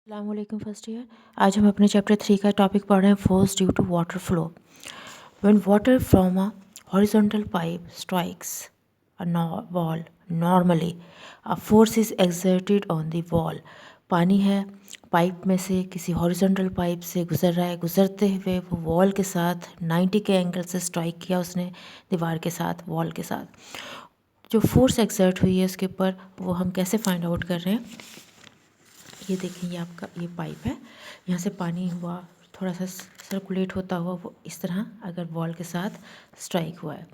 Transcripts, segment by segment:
अस्सलामुअलैकुम first year. आज हम अपने चैप्टर 3 का टॉपिक पढ़ रहे हैं, force due to water flow. When water from a horizontal pipe strikes a wall normally a force is exerted on the wall. पानी है, पाइप में से किसी हॉरिजॉन्टल पाइप से गुजर रहा है, गुजरते हुए वो वॉल के साथ 90 के एंगल से स्ट्राइक किया उसने, दीवार के साथ, वॉल के साथ। जो फोर्स एक्सर्ट हुई है उसके ऊपर, वो हम कैसे फाइंड आउट कर रहे हैं। ये देखें, ये आपका ये पाइप है, यहाँ से पानी हुआ, थोड़ा सा सर्कुलेट होता हुआ वो इस तरह अगर वॉल के साथ स्ट्राइक हुआ है,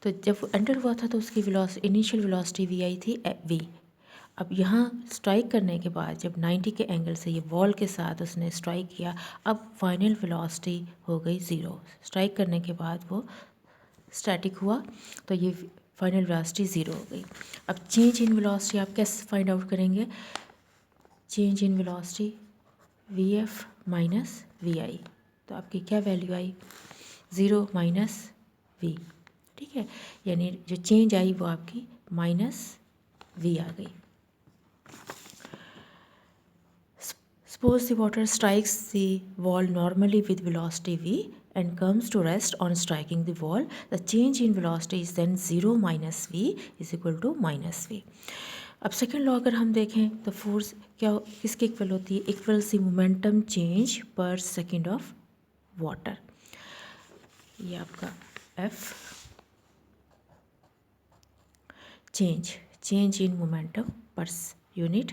तो जब वो एंटर हुआ था तो उसकी इनिशियल वेलोसिटी वी आई थी वी। अब यहाँ स्ट्राइक करने के बाद जब 90 के एंगल से ये वॉल के साथ उसने स्ट्राइक किया, अब फाइनल वेलोसिटी हो गई ज़ीरो। स्ट्राइक करने के बाद वो स्टैटिक हुआ, तो ये फाइनल वेलोसिटी ज़ीरो हो गई। अब चेंज इन वेलोसिटी आप कैसे फाइंड आउट करेंगे। Change in velocity V F minus V I, तो आपकी क्या वैल्यू आई, ज़ीरो माइनस वी। ठीक है, यानी जो चेंज आई वो आपकी माइनस वी आ गई। Suppose the water strikes the wall normally with velocity v and comes to rest on striking the wall. The change in velocity is then 0 minus v is equal to minus v. अब second law अगर हम देखें तो force क्या किसके equal होती है, equals the momentum change पर सेकेंड ऑफ वाटर। ये आपका F चेंज इन मोमेंटम पर यूनिट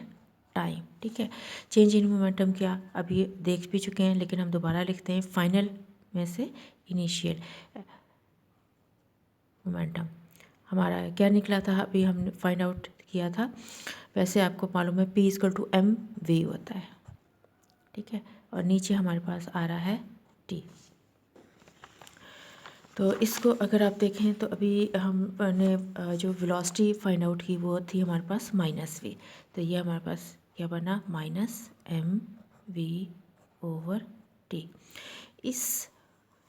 टाइम। ठीक है, चेंज इन मोमेंटम क्या अब ये देख भी चुके हैं, लेकिन हम दोबारा लिखते हैं, फाइनल में से इनिशियल मोमेंटम हमारा क्या निकला था, अभी हमने फाइंड आउट किया था। वैसे आपको मालूम है P equal to M V होता है। ठीक है, और नीचे हमारे पास आ रहा है T। तो इसको अगर आप देखें तो अभी हमने जो वेलोसिटी फाइंड आउट की वो थी हमारे पास माइनस वी, तो ये हमारे पास क्या बना, minus M V over T. इस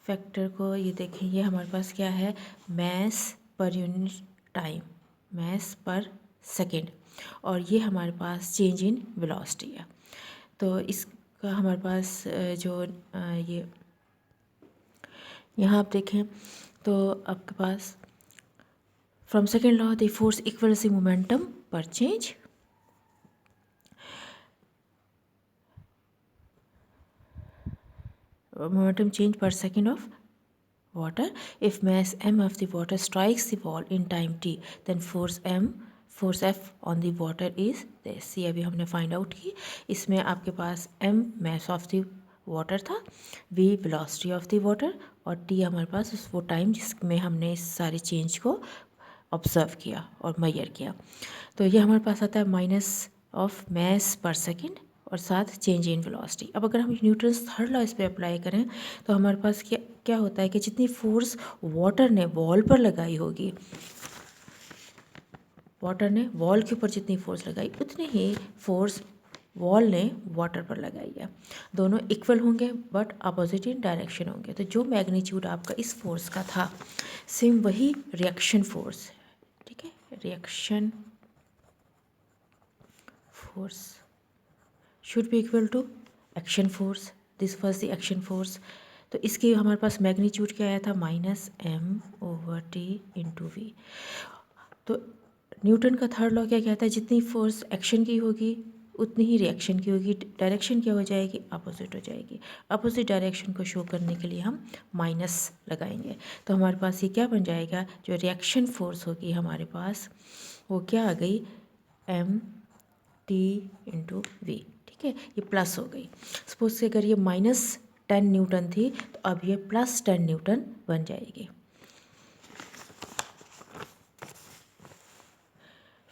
फैक्टर को ये देखें, ये हमारे पास क्या है, मैस पर यूनिट टाइम, मैस पर सेकेंड, और ये हमारे पास चेंज इन वेलोसिटी है। तो इसका हमारे पास जो ये यहाँ आप देखें तो आपके पास from second law the force equals the momentum per change. Momentum change per second of water. If mass m of the water strikes the wall in time t, then force f on the water is this। ये अभी हमने find out की। इसमें आपके पास m mass of the water था, v velocity of the water, और t हमारे पास उस वो टाइम जिसमें हमने इस सारे चेंज को ऑब्जर्व किया और मेजर किया। तो ये हमारे पास आता है माइनस ऑफ मैस पर सेकेंड और साथ चेंज इन वेलोसिटी। अब अगर हम न्यूटन्स थर्ड लॉ इस पर अप्लाई करें तो हमारे पास क्या क्या होता है कि जितनी फोर्स वाटर ने वॉल पर लगाई होगी, वाटर ने वॉल के ऊपर जितनी फोर्स लगाई उतनी ही फोर्स वॉल ने वाटर पर लगाई है। दोनों इक्वल होंगे बट अपोजिट इन डायरेक्शन होंगे। तो जो मैग्नीट्यूड आपका इस फोर्स का था, सेम वही रिएक्शन फोर्स है। ठीक है, reaction force should be equal to action force. This was the action force. तो इसकी हमारे पास मैग्नीट्यूड क्या आया था, minus M over T into V. तो न्यूटन का थर्ड लॉ क्या कहता है, जितनी फोर्स एक्शन की होगी उतनी ही रिएक्शन की होगी। डायरेक्शन क्या हो जाएगी, अपोजिट हो जाएगी। अपोजिट डायरेक्शन को शो करने के लिए हम माइनस लगाएंगे। तो हमारे पास ये क्या बन जाएगा, जो रिएक्शन फोर्स होगी हमारे पास वो क्या आ गई, एम टी इंटू वी। ठीक है, ये प्लस हो गई। सपोज से अगर ये -10 न्यूटन थी तो अब ये +10 न्यूटन बन जाएगी।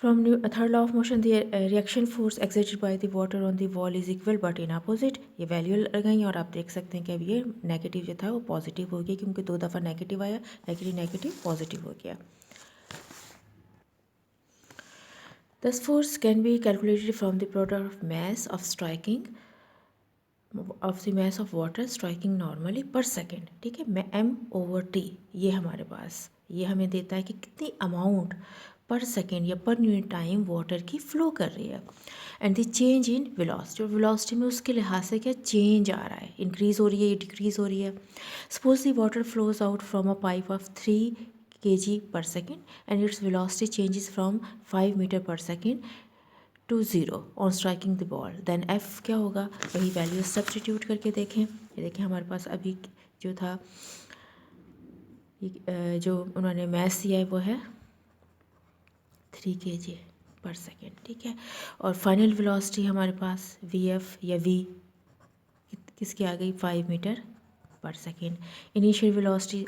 From third law of motion, the reaction force exerted by the water on the wall is equal but in opposite। ये वैल्यू लगाई और आप देख सकते हैं कि अब ये नेगेटिव जो था वो पॉजिटिव हो गया, क्योंकि 2 दफ़ा नेगेटिव आया, नेगेटिव नेगेटिव पॉजिटिव हो गया। Thus force can be calculated from the product of mass of striking of the mass of water striking normally per second। ठीक है, m over t ये हमारे पास ये हमें देता है कि कितनी अमाउंट पर सेकेंड या पर यूनिट टाइम वाटर की फ्लो कर रही है। And the change in velocity, और वेलोसिटी में उसके लिहाज से क्या चेंज आ रहा है, इंक्रीज़ हो रही है, डिक्रीज़ हो रही है। Suppose the water flows out from a pipe of 3 kg per second and its velocity changes from 5 meter per second to 0 on striking the ball, then f क्या होगा, वही वैल्यू सब्सटीट्यूट करके देखें। ये देखें हमारे पास अभी जो था जो उन्होंने मैथ्स दिया है वो है 3 kg पर सेकेंड, ठीक है। और फाइनल वेलोसिटी हमारे पास वी एफ या वी किसकी आ गई, 5 मीटर पर second. Initial velocity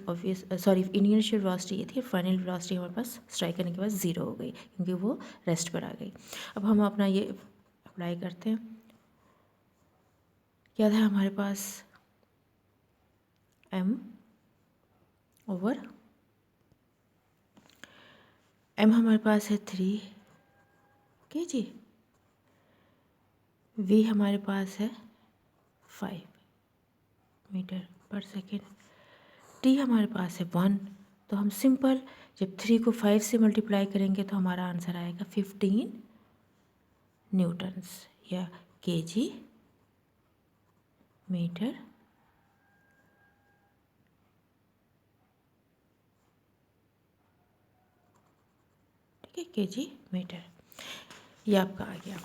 initial velocity ये थी, फाइनल वेलोसिटी हमारे पास स्ट्राइक करने के बाद 0 हो गई क्योंकि वो रेस्ट पर आ गई। अब हम अपना ये अप्लाई करते हैं। क्या था हमारे पास, m ओवर m हमारे पास है 3 kg, v हमारे पास है 5 मीटर पर सेकेंड, t हमारे पास है 1। तो हम सिंपल जब 3 को 5 से मल्टीप्लाई करेंगे तो हमारा आंसर आएगा 15 न्यूटन्स या kg मीटर, ठीक है, kg मीटर। ये आपका आ गया।